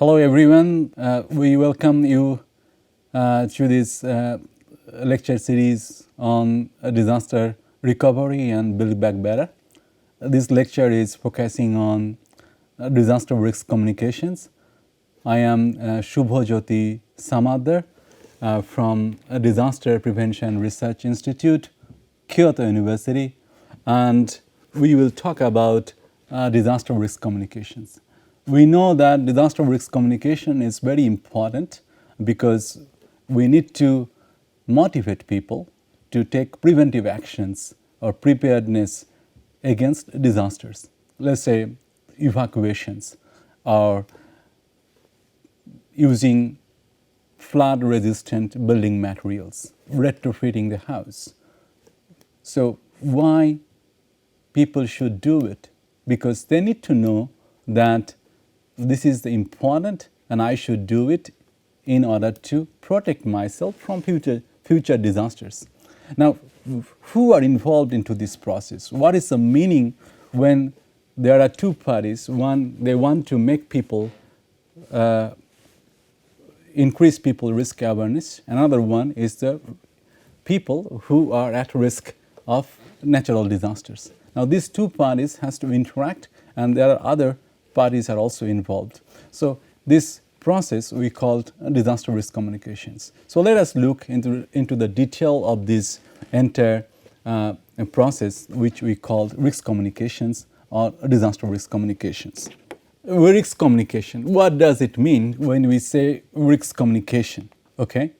Hello everyone, we welcome you to this lecture series on disaster recovery and build back better. This lecture is focusing on disaster risk communications. I am Shubhojyoti Samadar from Disaster Prevention Research Institute, Kyoto University, and we will talk about disaster risk communications. We know that disaster risk communication is very important because we need to motivate people to take preventive actions or preparedness against disasters. Let's say evacuations or using flood resistant building materials, retrofitting the house. So why people should do it? Because they need to know that this is important and I should do it in order to protect myself from future disasters. Now, who are involved into this process? What is the meaning when there are two parties? One, they want to make people, increase people risk awareness. Another one is the people who are at risk of natural disasters. Now, these two parties has to interact, and there are other parties are also involved. So this process we called disaster risk communications. So let us look into the detail of this entire process, which we called risk communications or disaster risk communications. Risk communication, what does it mean when we say risk communication? Okay,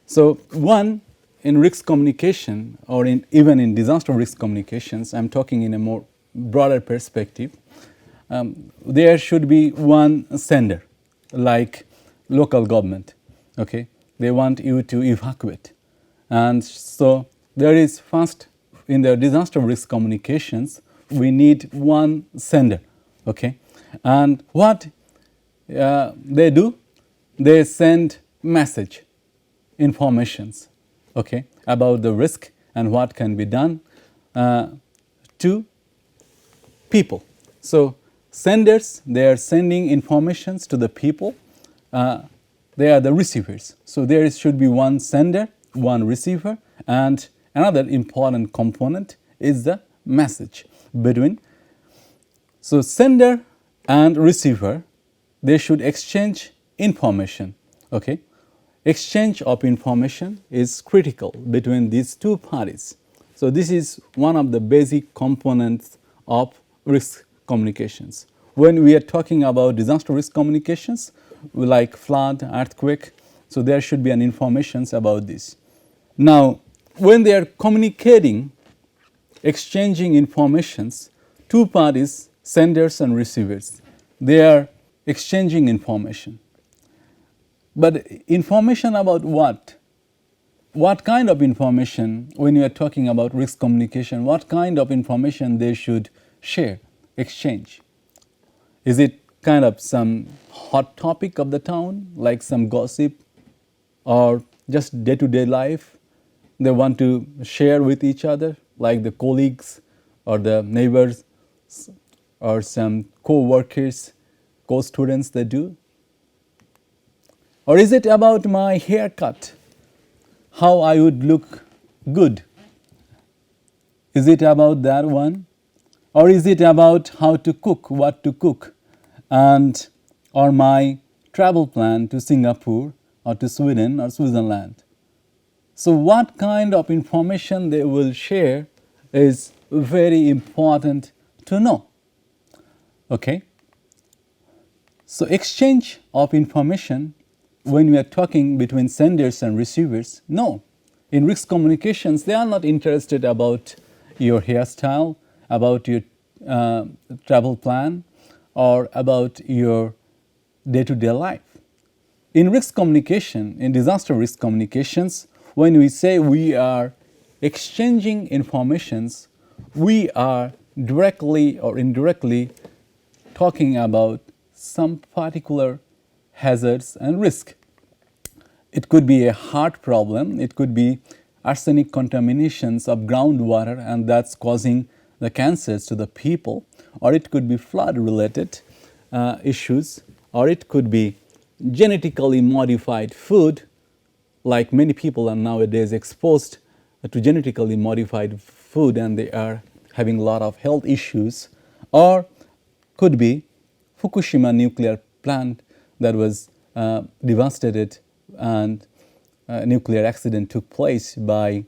so one, in risk communication or even in disaster risk communications, I'm talking in a more broader perspective, there should be one sender, like local government. Okay, they want you to evacuate, and so there is first in the disaster risk communications we need one sender. Okay, and what they do, they send message, informations, okay, about the risk and what can be done to people. So senders, they are sending informations to the people. They are the receivers. So there should be one sender, one receiver, and another important component is the message between. So sender and receiver, they should exchange information. Okay, exchange of information is critical between these two parties. So this is one of the basic components of risk communications. When we are talking about disaster risk communications, like flood, earthquake, so there should be an information about this. Now, when they are communicating, exchanging informations, two parties, senders and receivers, they are exchanging information. But information about what? What kind of information, when you are talking about risk communication, what kind of information they should share, exchange? Is it kind of some hot topic of the town, like some gossip, or just day-to-day life they want to share with each other, like the colleagues or the neighbors or some co-workers, co-students they do? Or is it about my haircut, how I would look good? Is it about that one? Or is it about how to cook, what to cook, and or my travel plan to Singapore or to Sweden or Switzerland? So what kind of information they will share is very important to know. Okay? So exchange of information when we are talking between senders and receivers, no. In risk communications, they are not interested about your hairstyle, about your travel plan, or about your day-to-day life. In risk communication, in disaster risk communications, when we say we are exchanging informations, we are directly or indirectly talking about some particular hazards and risk. It could be a heart problem, it could be arsenic contaminations of groundwater and that's causing the cancers to the people, or it could be flood related issues, or it could be genetically modified food, like many people are nowadays exposed to genetically modified food and they are having a lot of health issues, or could be Fukushima nuclear plant that was devastated and a nuclear accident took place by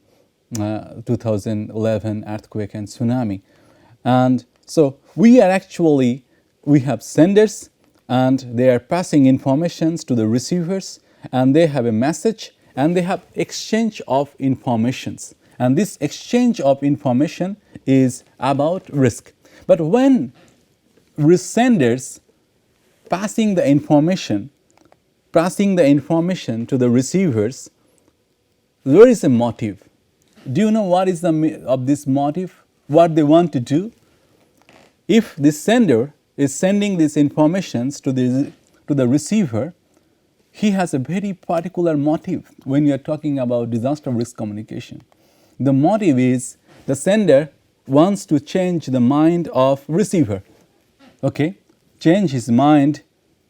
2011 earthquake and tsunami. And so we have senders and they are passing informations to the receivers and they have a message and they have exchange of informations. And this exchange of information is about risk. But when senders passing the information to the receivers, there is a motive. Do you know what is of this motive? What they want to do? If the sender is sending these informations to the receiver, he has a very particular motive when you are talking about disaster risk communication. The motive is the sender wants to change the mind of receiver. Okay? Change his mind,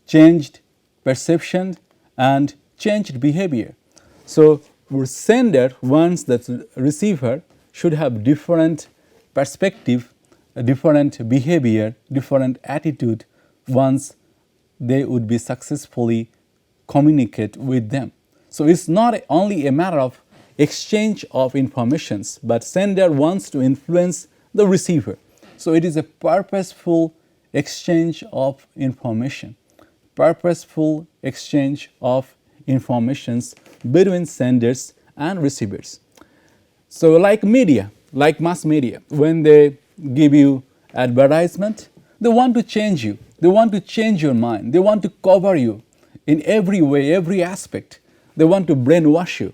changed perception, and changed behavior. So the sender wants that receiver should have different perspective, different behavior, different attitude once they would be successfully communicate with them. So it's not only a matter of exchange of informations, but sender wants to influence the receiver. So it is a purposeful exchange of information, purposeful exchange of informations between senders and receivers. So like media, like mass media, when they give you advertisement, they want to change you. They want to change your mind. They want to cover you in every way, every aspect. They want to brainwash you.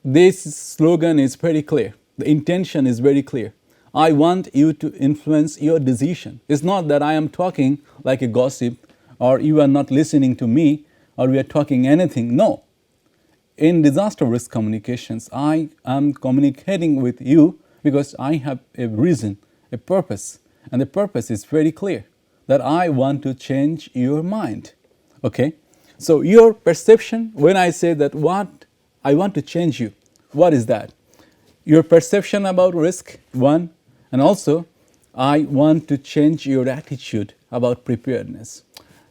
This slogan is very clear. The intention is very clear. I want you to influence your decision. It's not that I am talking like a gossip or you are not listening to me or we are talking anything. No. In disaster risk communications, I am communicating with you because I have a reason, a purpose. And the purpose is very clear, that I want to change your mind. Okay? So your perception, when I say that what I want to change you, what is that? Your perception about risk, one, and also I want to change your attitude about preparedness.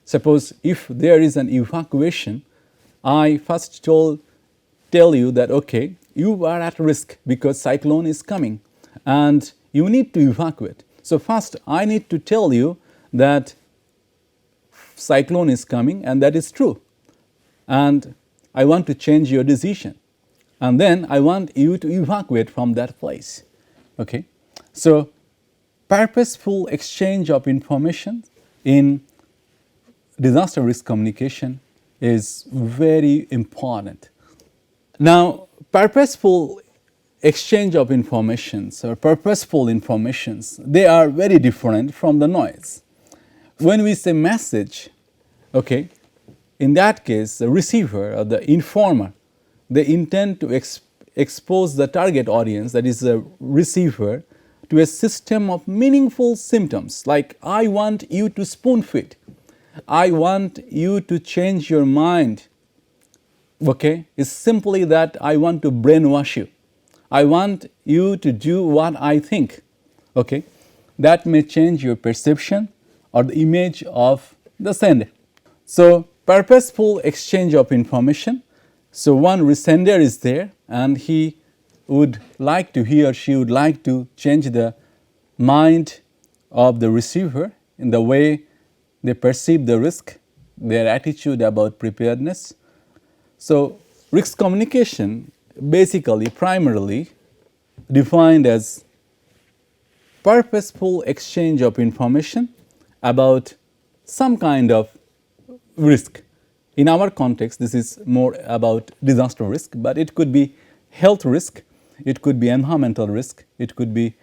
Suppose if there is an evacuation, I first tell you that, okay, you are at risk because cyclone is coming and you need to evacuate. So first I need to tell you that cyclone is coming and that is true. And I want to change your decision. And then I want you to evacuate from that place. Okay? So purposeful exchange of information in disaster risk communication is very important. Now, purposeful exchange of informations or purposeful informations, they are very different from the noise. When we say message, okay, in that case, the receiver or the informer, they intend to expose the target audience, that is the receiver, to a system of meaningful symptoms like I want you to spoon feed, I want you to change your mind. Okay, it's simply that I want to brainwash you. I want you to do what I think. Okay, that may change your perception or the image of the sender. So purposeful exchange of information. So one sender is there and he would like to, he or she would like to change the mind of the receiver in the way they perceive the risk, their attitude about preparedness. So risk communication basically, primarily defined as purposeful exchange of information about some kind of risk. In our context, this is more about disaster risk, but it could be health risk, it could be environmental risk, it could be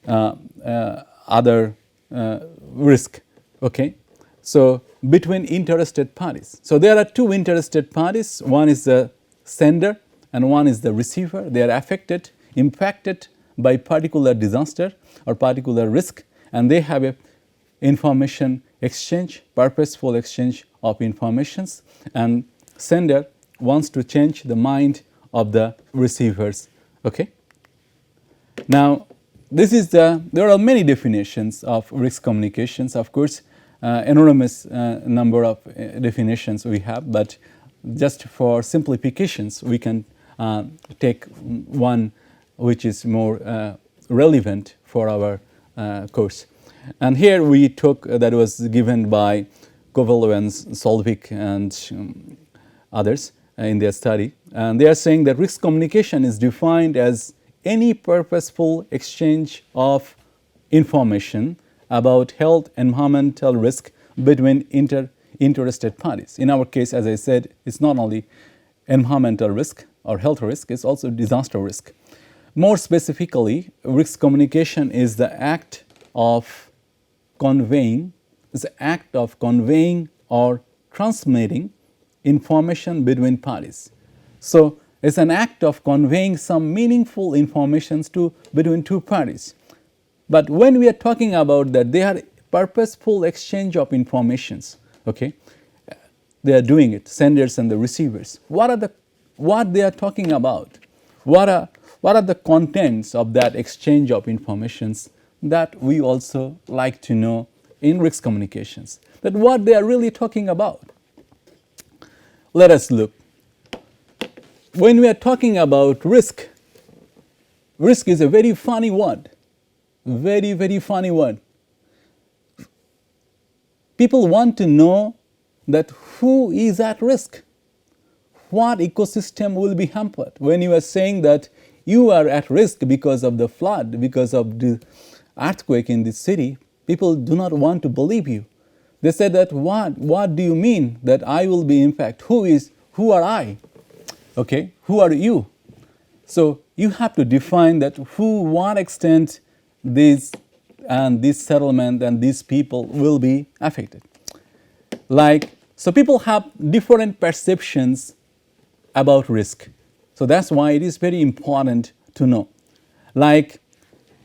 other risk. Okay? So between interested parties. So there are two interested parties. One is the sender and one is the receiver. They are affected, impacted by particular disaster or particular risk, and they have a information exchange, purposeful exchange of informations, and sender wants to change the mind of the receivers. Okay? Now, there are many definitions of risk communications. Of course, enormous number of definitions we have, but just for simplifications, we can take one which is more relevant for our course. And here we took that was given by Kovalevens, Solvik, and others in their study. And they are saying that risk communication is defined as any purposeful exchange of information about health environmental risk between interested parties. In our case, as I said, it's not only environmental risk or health risk, it's also disaster risk. More specifically, risk communication is the act of conveying or transmitting information between parties. So it's an act of conveying some meaningful information between two parties. But when we are talking about that, they are purposeful exchange of informations. Okay, they are doing it, senders and the receivers. What they are talking about? What are the contents of that exchange of informations that we also like to know in risk communications? That what they are really talking about. Let us look. When we are talking about risk is a very funny word. Very, very funny word. People want to know that who is at risk. What ecosystem will be hampered? When you are saying that you are at risk because of the flood, because of the earthquake in this city, people do not want to believe you. They said that what do you mean that I will be impacted? Who are I? Okay, who are you? So you have to define that what extent this settlement and these people will be affected. So people have different perceptions about risk. So that's why it is very important to know. Like,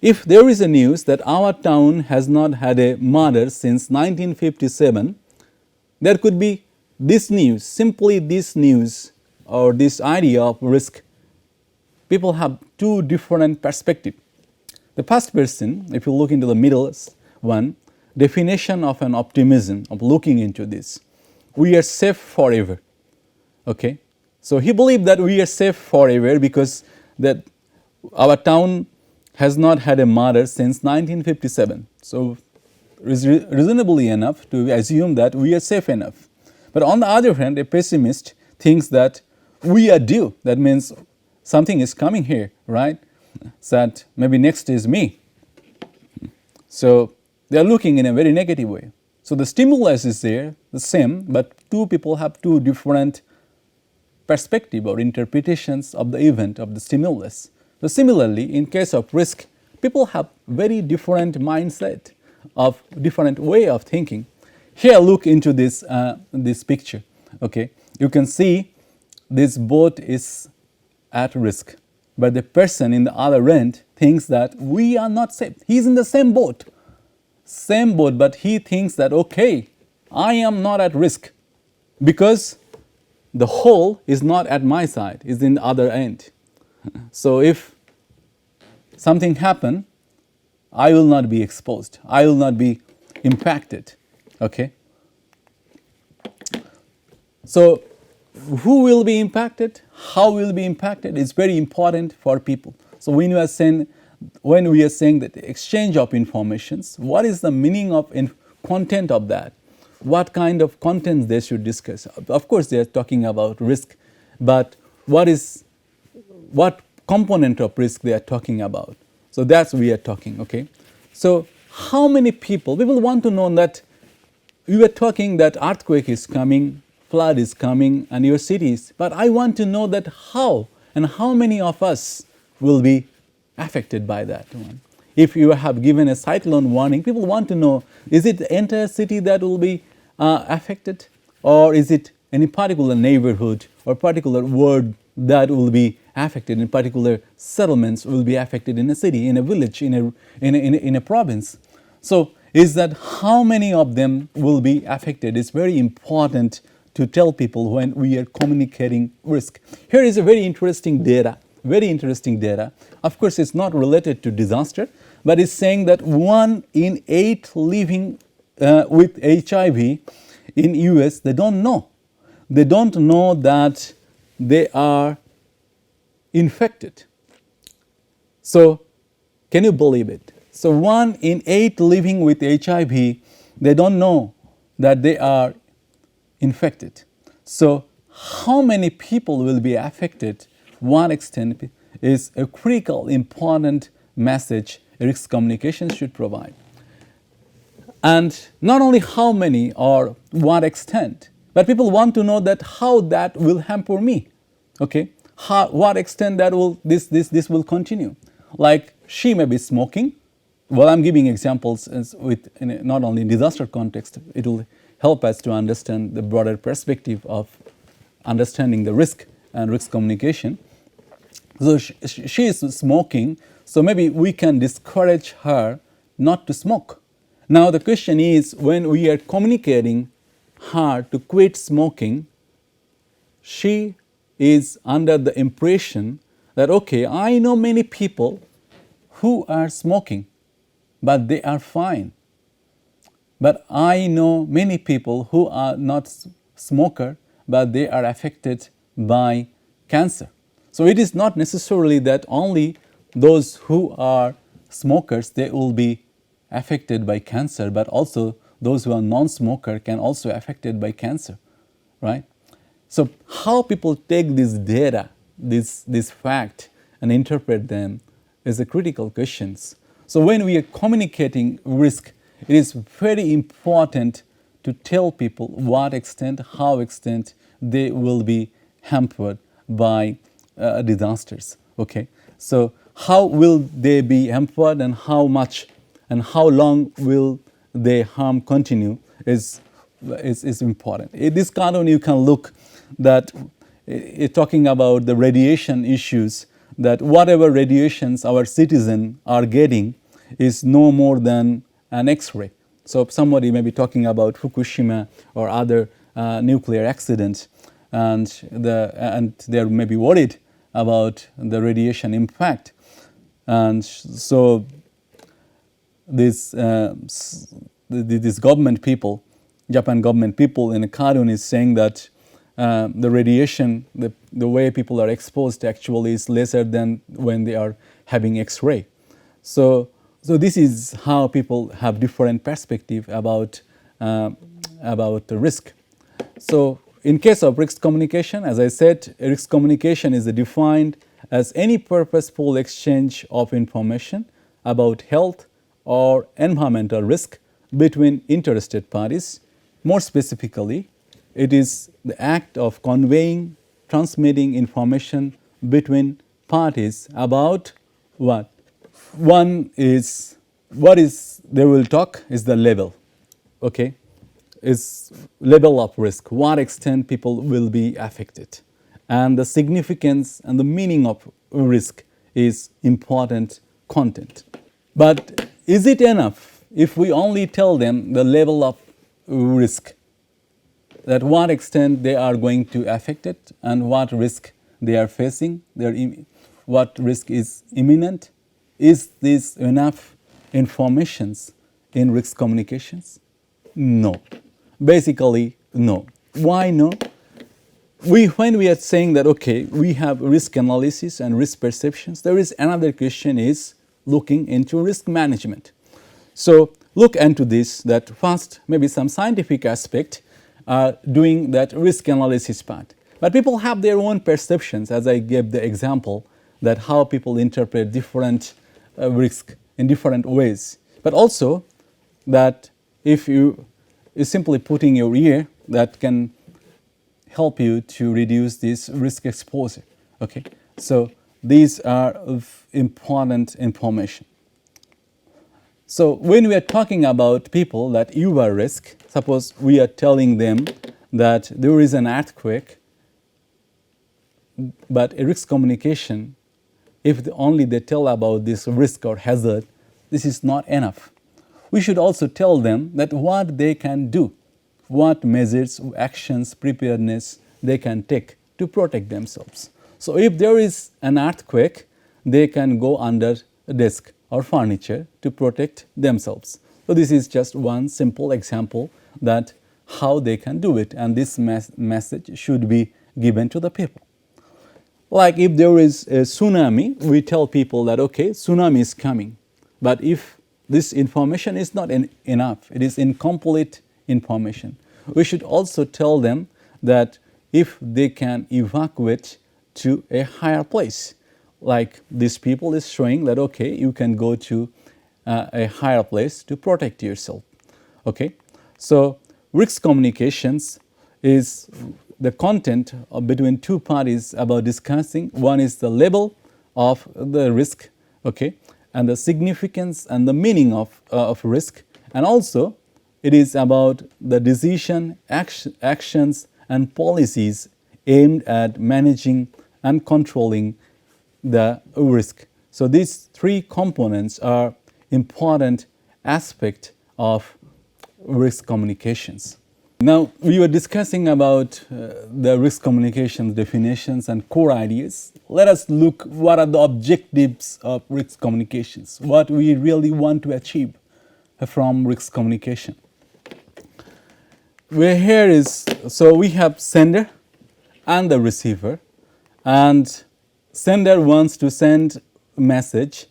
if there is a news that our town has not had a murder since 1957, there could be this news, simply this news, or this idea of risk. People have two different perspectives. The first person, if you look into the middle one, definition of an optimism, of looking into this. We are safe forever. Okay? So he believed that we are safe forever because that our town has not had a murder since 1957. So reasonably enough to assume that we are safe enough. But on the other hand, a pessimist thinks that we are due. That means something is coming here, right? That maybe next is me. So they are looking in a very negative way. So the stimulus is there, the same, but two people have two different perspectives or interpretations of the event, of the stimulus. So similarly, in case of risk, people have very different mindset, of different way of thinking. Here, look into this picture. Okay, you can see this boat is at risk, but the person in the other end thinks that we are not safe. He's in the same boat, but he thinks that, okay, I am not at risk because the hole is not at my side, is in the other end. So if something happens, I will not be exposed. I will not be impacted. Okay? So who will be impacted? How will be impacted? It's very important for people. So when we are saying that the exchange of informations, what is the meaning of content of that? What kind of content they should discuss? Of course, they are talking about risk, but what component of risk they are talking about? So that's we are talking. Okay. So how many people want to know that we were talking that earthquake is coming, flood is coming, and your cities. But I want to know that how and how many of us will be affected by that one. If you have given a cyclone warning, people want to know, is it the entire city that will be affected, or is it any particular neighborhood or particular ward that will be affected, in particular settlements will be affected in a city, in a village, in a province. So is that how many of them will be affected. It's very important to tell people when we are communicating risk. Here is a very interesting data. Of course, it's not related to disaster, but it's saying that 1 in 8 living with HIV in US, they don't know. They don't know that they are infected. So, can you believe it? So 1 in 8 living with HIV, they don't know that they are infected. So how many people will be affected, one extent, is a critical, important message risk communication should provide. And not only how many or what extent, but people want to know that how that will hamper me. Okay, what extent that will this will continue. Like she may be smoking. Well, I'm giving examples not only in disaster context. It will help us to understand the broader perspective of understanding the risk and risk communication. So she is smoking. So maybe we can discourage her not to smoke. Now the question is, when we are communicating her to quit smoking, she is under the impression that, okay, I know many people who are smoking, but they are fine. But I know many people who are not smoker, but they are affected by cancer. So it is not necessarily that only those who are smokers, they will be affected by cancer, but also those who are non-smoker can also be affected by cancer, right? So how people take this data, this fact, and interpret them is a critical question. So when we are communicating risk, it is very important to tell people what extent, how extent they will be hampered by disasters. Okay, so how will they be hampered, and how much, and how long will their harm continue is important. In this cartoon, you can look that talking about the radiation issues, that whatever radiations our citizens are getting is no more than an X-ray. So somebody may be talking about Fukushima or other nuclear accidents, and they may be worried about the radiation impact. And so this government people, Japan government people in a cartoon is saying that the radiation, the way people are exposed actually is lesser than when they are having X-ray. So this is how people have different perspective about the risk. So in case of risk communication, as I said, risk communication is defined as any purposeful exchange of information about health or environmental risk between interested parties. More specifically, it is the act of conveying, transmitting information between parties about what? One is, what is they will talk is the level, okay? Is level of risk, what extent people will be affected. And the significance and the meaning of risk is important content. But is it enough if we only tell them the level of risk, that what extent they are going to affect it and what risk they are facing, what risk is imminent? Is this enough information in risk communications? No. Basically, no. Why no? When we are saying that, okay, we have risk analysis and risk perceptions, there is another question is looking into risk management. So look into this, that first maybe some scientific aspect doing that risk analysis part. But people have their own perceptions, as I gave the example, that how people interpret different risk in different ways. But also that if you is simply putting your ear, that can help you to reduce this risk exposure. Okay, so these are of important information. So when we are talking about people that you are risk, suppose we are telling them that there is an earthquake, but a risk communication, if only they tell about this risk or hazard, this is not enough. we should also tell them that what they can do, what measures, actions, preparedness they can take to protect themselves. So if there is an earthquake, they can go under a desk or furniture to protect themselves. So this is just one simple example that how they can do it, and this message should be given to the people. Like if there is a tsunami, we tell people that okay, tsunami is coming. But if this information is not enough, it is incomplete information, we should also tell them that if they can evacuate to a higher place, like these people is showing that okay, you can go to a higher place to protect yourself. Okay, so risk communications is the content between two parties about discussing. One is the level of the risk, okay, and the significance and the meaning of risk, and also it is about the decision, actions and policies aimed at managing and controlling the risk. So these three components are important aspect of risk communications. Now, we were discussing about the risk communication definitions and core ideas. Let us look what are the objectives of risk communications, what we really want to achieve from risk communication. Where here is, so we have sender and the receiver, and sender wants to send a message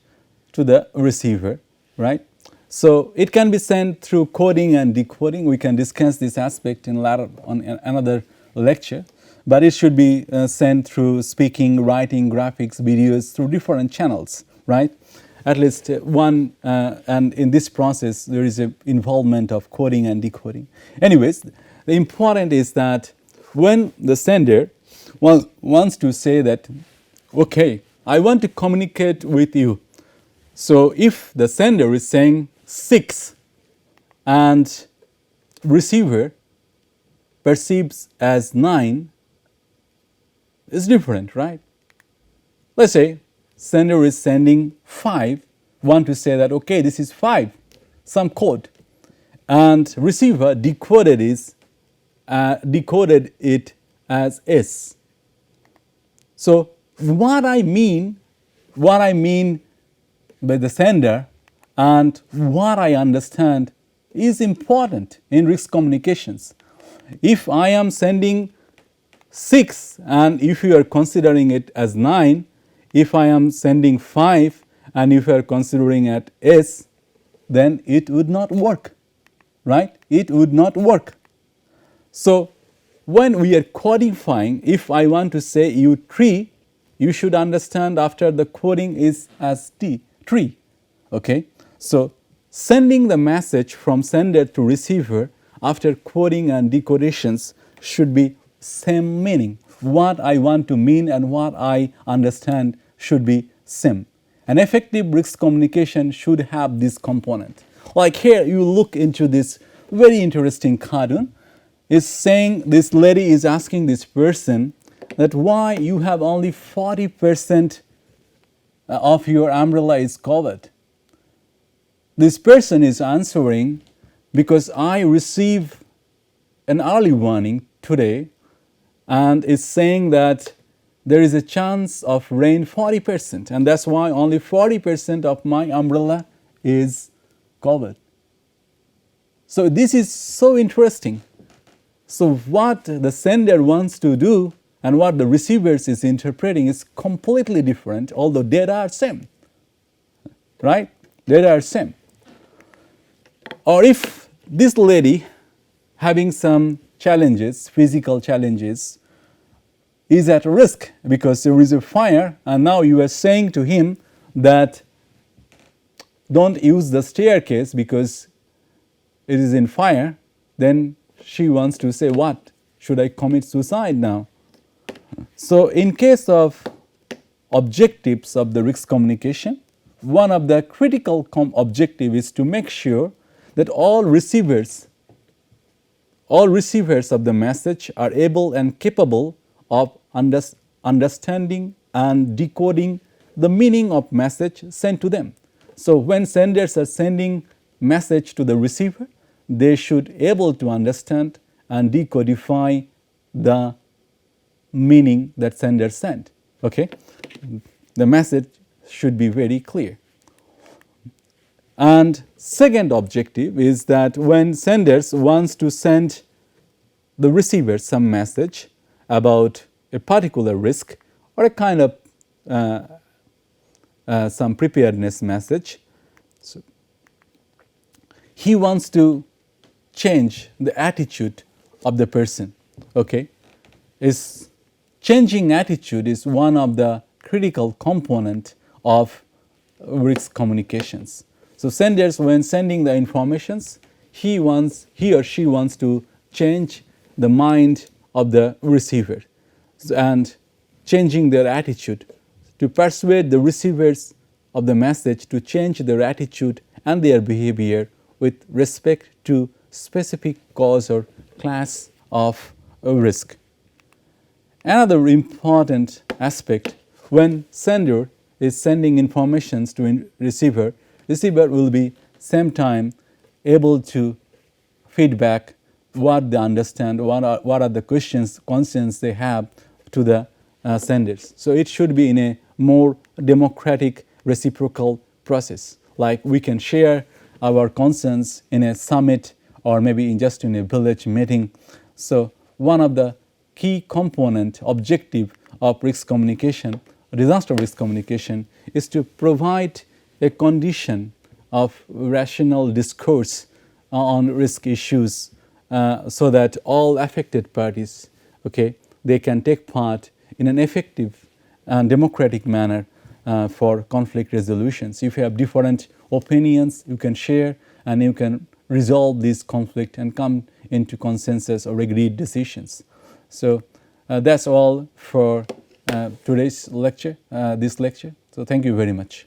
to the receiver, right? So it can be sent through coding and decoding. We can discuss this aspect in another lecture, but it should be sent through speaking, writing, graphics, videos, through different channels, right? At least one, and in this process there is an involvement of coding and decoding. Anyways, the important is that when the sender wants to say that, okay, I want to communicate with you. So if the sender is saying 6 and receiver perceives as 9, it's different, right? Let's say sender is sending 5, want to say that okay, this is 5, some code, and receiver decoded it as S. So what I mean by the sender and what I understand is important in risk communications. If I am sending 6 and if you are considering it as 9, if I am sending 5 and if you are considering it S, then it would not work, right? It would not work. So when we are codifying, if I want to say you tree, you should understand after the coding is as tree, okay? So sending the message from sender to receiver after coding and decodings should be same meaning. What I want to mean and what I understand should be same. An effective risk communication should have this component. Like here, you look into this very interesting cartoon. It's saying this lady is asking this person that why you have only 40% of your umbrella is covered. This person is answering, because I received an early warning today and it's saying that there is a chance of rain 40%, and that's why only 40% of my umbrella is covered. So this is so interesting. So what the sender wants to do and what the receiver is interpreting is completely different, although data are same, right? Data are same. Or if this lady having some challenges, physical challenges, is at risk because there is a fire, and now you are saying to him that don't use the staircase because it is in fire, then she wants to say, what? Should I commit suicide now? So in case of objectives of the risk communication, one of the critical objective is to make sure that all receivers of the message are able and capable of understanding and decoding the meaning of message sent to them. So when senders are sending message to the receiver, they should able to understand and decodify the meaning that sender sent. Okay, the message should be very clear. And second objective is that when senders wants to send the receiver some message about a particular risk or a kind of some preparedness message, so he wants to change the attitude of the person. Okay, changing attitude is one of the critical component of risk communications. So senders, when sending the informations, he or she wants to change the mind of the receiver, and changing their attitude to persuade the receivers of the message to change their attitude and their behavior with respect to specific cause or class of risk. Another important aspect, when sender is sending informations to receiver will be same time able to feedback what they understand, what are the concerns they have to the senders. So it should be in a more democratic reciprocal process. Like we can share our concerns in a summit or maybe just in a village meeting. So one of the key component objective of risk communication, disaster risk communication, is to provide a condition of rational discourse on risk issues so that all affected parties, okay, they can take part in an effective and democratic manner for conflict resolutions. If you have different opinions, you can share and you can resolve this conflict and come into consensus or agreed decisions. So that's all for today's lecture, this lecture. So thank you very much.